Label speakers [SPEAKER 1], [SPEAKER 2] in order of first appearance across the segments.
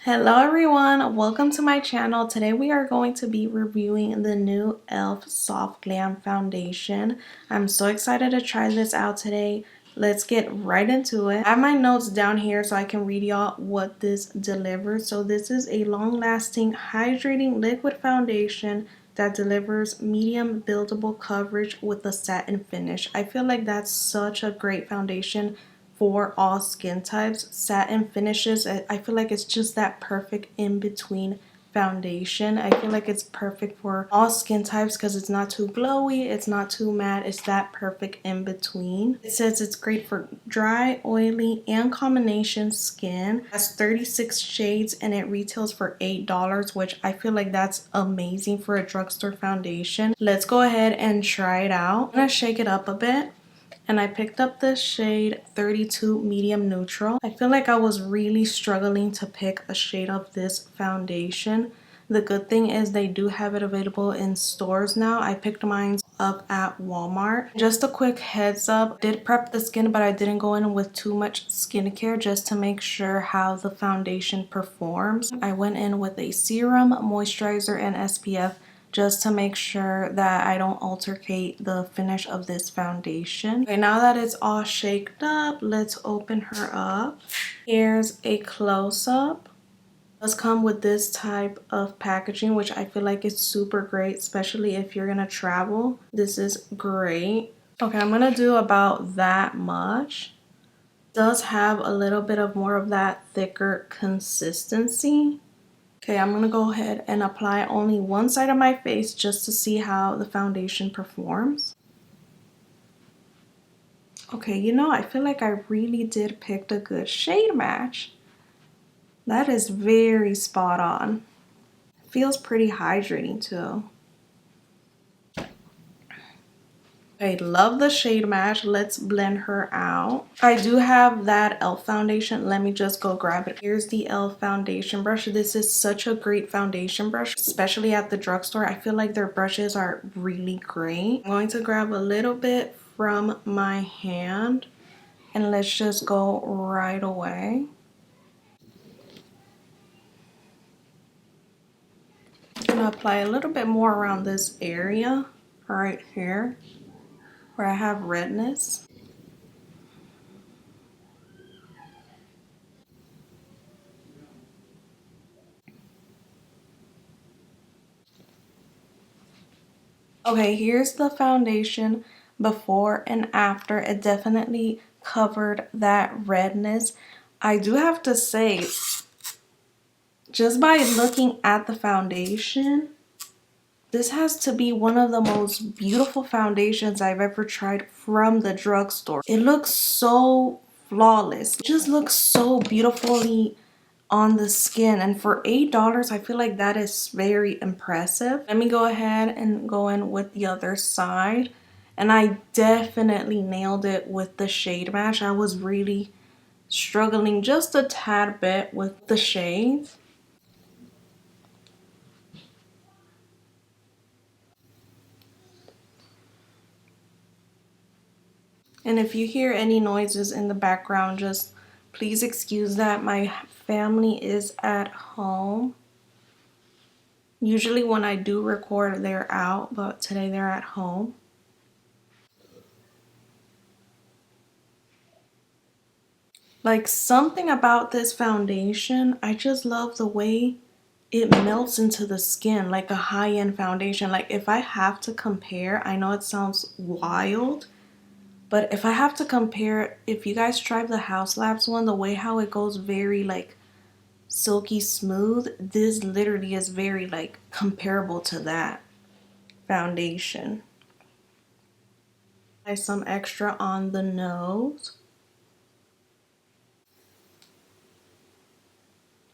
[SPEAKER 1] Hello everyone, welcome to my channel. Today we are going to be reviewing the new e.l.f. Soft Glam Foundation. I'm so excited to try this out today. Let's get right into it. I have my notes down here so I can read y'all what this delivers. So this is a long-lasting hydrating liquid foundation that delivers medium buildable coverage with a satin finish. I feel like that's such a great foundation for all skin types. Satin finishes, I feel like it's just that perfect in between foundation. I feel like it's perfect for all skin types because it's not too glowy, it's not too matte, it's that perfect in between. It says it's great for dry, oily, and combination skin. It has 36 shades and it retails for $8, which I feel like that's amazing for a drugstore foundation. Let's go ahead and try it out. I'm gonna shake it up a bit. And I picked up the shade 32 Medium Neutral. I feel like I was really struggling to pick a shade of this foundation. The good thing is they do have it available in stores now. I picked mine up at Walmart. Just a quick heads up, I did prep the skin, but I didn't go in with too much skincare just to make sure how the foundation performs. I went in with a serum, moisturizer, and SPF just to make sure that I don't altercate the finish of this foundation. Okay, now that it's all shaked up, let's open her up. Here's a close-up. It does come with this type of packaging, which I feel like is super great, especially if you're gonna travel. This is great. Okay, I'm gonna do about that much. It does have a little bit of more of that thicker consistency. Okay, I'm gonna go ahead and apply only one side of my face just to see how the foundation performs. Okay, I feel like I really did pick a good shade match. That is very spot on. Feels pretty hydrating too. Okay, love the shade match. Let's blend her out. I do have that e.l.f. foundation. Let me just go grab it. Here's the e.l.f. foundation brush. This is such a great foundation brush, especially at the drugstore. I feel like their brushes are really great. I'm going to grab a little bit from my hand and let's just go right away. I'm gonna apply a little bit more around this area right here where I have redness. Okay, here's the foundation before and after. It definitely covered that redness. I do have to say, just by looking at the foundation, this has to be one of the most beautiful foundations I've ever tried from the drugstore. It looks so flawless. It just looks so beautifully on the skin, and for $8 I feel like that is very impressive. Let me go ahead and go in with the other side, and I definitely nailed it with the shade match. I was really struggling just a tad bit with the shades. And if you hear any noises in the background, just please excuse that. My family is at home. Usually when I do record, they're out, but today they're at home. Like, something about this foundation, I just love the way it melts into the skin like a high-end foundation. Like, if I have to compare, I know it sounds wild, but if I have to compare, if you guys tried the House Labs one, the way how it goes very like silky smooth, this literally is very like comparable to that foundation. Apply some extra on the nose.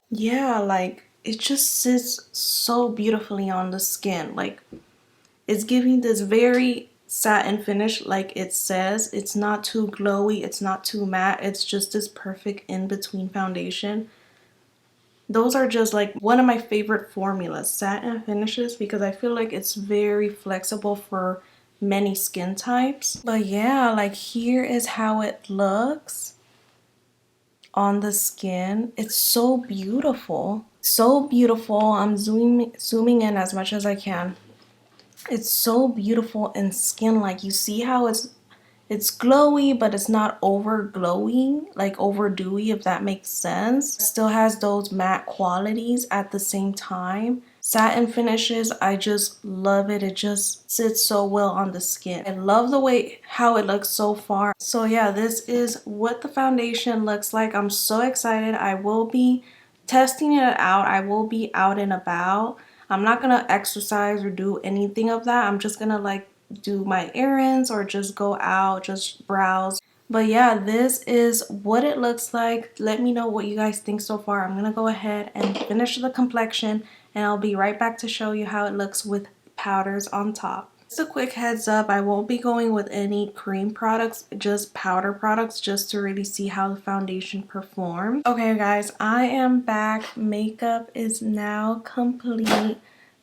[SPEAKER 1] Yeah, like it just sits so beautifully on the skin. Like, it's giving this very satin finish, like it says. It's not too glowy, it's not too matte, it's just this perfect in-between foundation. Those are just like one of my favorite formulas, satin finishes, because I feel like it's very flexible for many skin types. But yeah, like here is how it looks. on the skin. It's so beautiful. So beautiful. I'm zooming in as much as I can. It's so beautiful in skin. Like, you see how it's glowy, but it's not over glowy, like over dewy, if that makes sense. It still has those matte qualities at the same time. Satin finishes, I just love it. It just sits so well on the skin. I love the way how it looks so far. So yeah, this is what the foundation looks like. I'm so excited. I will be testing it out. I will be out and about. I'm not gonna exercise or do anything of that. I'm just gonna like do my errands or just go out, just browse. But yeah, this is what it looks like. Let me know what you guys think so far. I'm gonna go ahead and finish the complexion, and I'll be right back to show you how it looks with powders on top. Just a quick heads up, I won't be going with any cream products, just powder products, just to really see how the foundation performs. Okay guys, I am back. Makeup is now complete.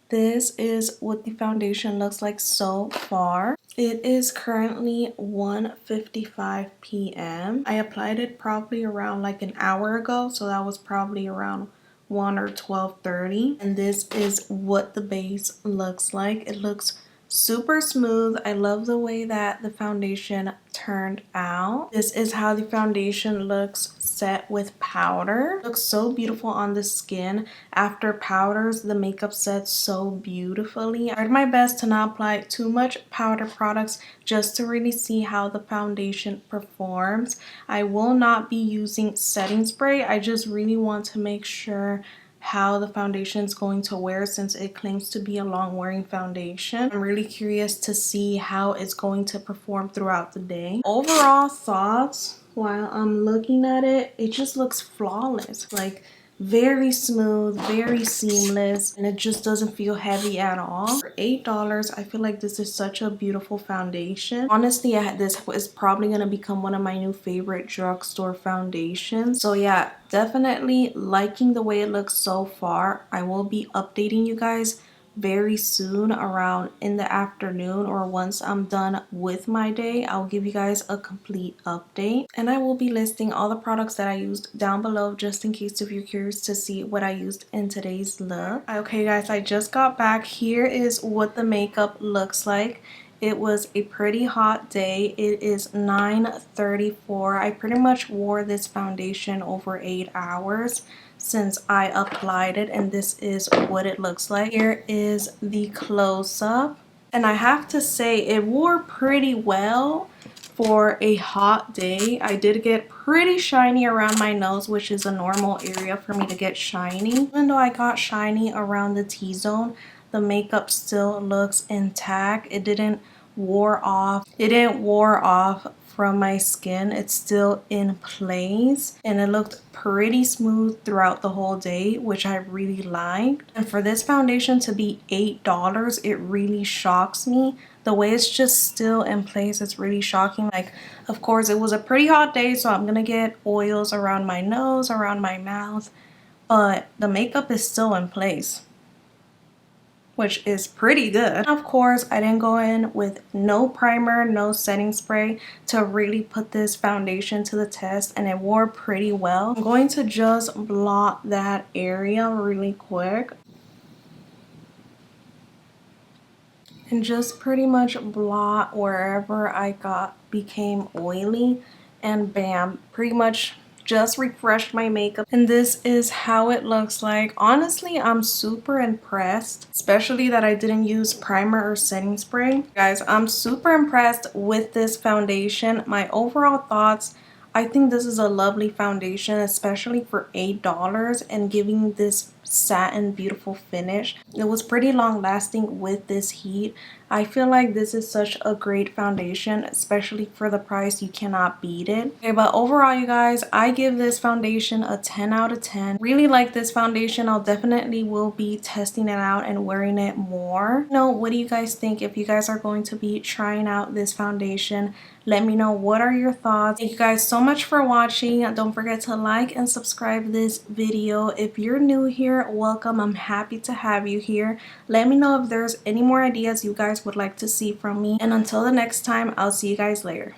[SPEAKER 1] This is what the foundation looks like so far. It is currently 1:55 p.m. I applied it probably around like an hour ago, so that was probably around 1 or 12:30. And this is what the base looks like. It looks super smooth. I love the way that the foundation turned out. This is how the foundation looks set with powder. It looks so beautiful on the skin. After powders, the makeup sets so beautifully. I tried my best to not apply too much powder products just to really see how the foundation performs. I will not be using setting spray. I just really want to make sure how the foundation is going to wear, since it claims to be a long wearing foundation. I'm really curious to see how it's going to perform throughout the day. Overall thoughts while I'm looking at it, it just looks flawless. Like, very smooth, very seamless, and it just doesn't feel heavy at all. For $8, I feel like this is such a beautiful foundation. Honestly, this is probably gonna become one of my new favorite drugstore foundations. So yeah, definitely liking the way it looks so far. I will be updating you guys very soon, around in the afternoon, or once I'm done with my day. I'll give you guys a complete update, and I will be listing all the products that I used down below, just in case if you're curious to see what I used in today's look. Okay guys, I just got back. Here is what the makeup looks like. It was a pretty hot day. It is 9:34. I pretty much wore this foundation over 8 hours since I applied it, and this is what it looks like. Here is the close-up, and I have to say it wore pretty well for a hot day. I did get pretty shiny around my nose, which is a normal area for me to get shiny. Even though I got shiny around the T-zone, the makeup still looks intact. It didn't wore off. It didn't wore off from my skin. It's still in place, and it looked pretty smooth throughout the whole day, which I really liked. And for this foundation to be $8, it really shocks me. The way it's just still in place, it's really shocking. Like, of course, it was a pretty hot day, so I'm gonna get oils around my nose, around my mouth, but the makeup is still in place, which is pretty good. Of course, I didn't go in with no primer, no setting spray to really put this foundation to the test, and it wore pretty well. I'm going to just blot that area really quick, and just pretty much blot wherever I became oily, and bam, pretty much just refreshed my makeup. And this is how it looks like. Honestly, I'm super impressed, especially that I didn't use primer or setting spray. Guys, I'm super impressed with this foundation. My overall thoughts, I think this is a lovely foundation, especially for $8 and giving this satin beautiful finish. It was pretty long lasting with this heat. I feel like this is such a great foundation, especially for the price. You cannot beat it. Okay, but overall, you guys, I give this foundation a 10 out of 10. Really like this foundation. I'll definitely will be testing it out and wearing it more. What do you guys think? If you guys are going to be trying out this foundation, let me know, what are your thoughts. Thank you guys so much for watching. Don't forget to like and subscribe this video. If you're new here, welcome. I'm happy to have you here. Let me know if there's any more ideas you guys would like to see from me, and until the next time, I'll see you guys later.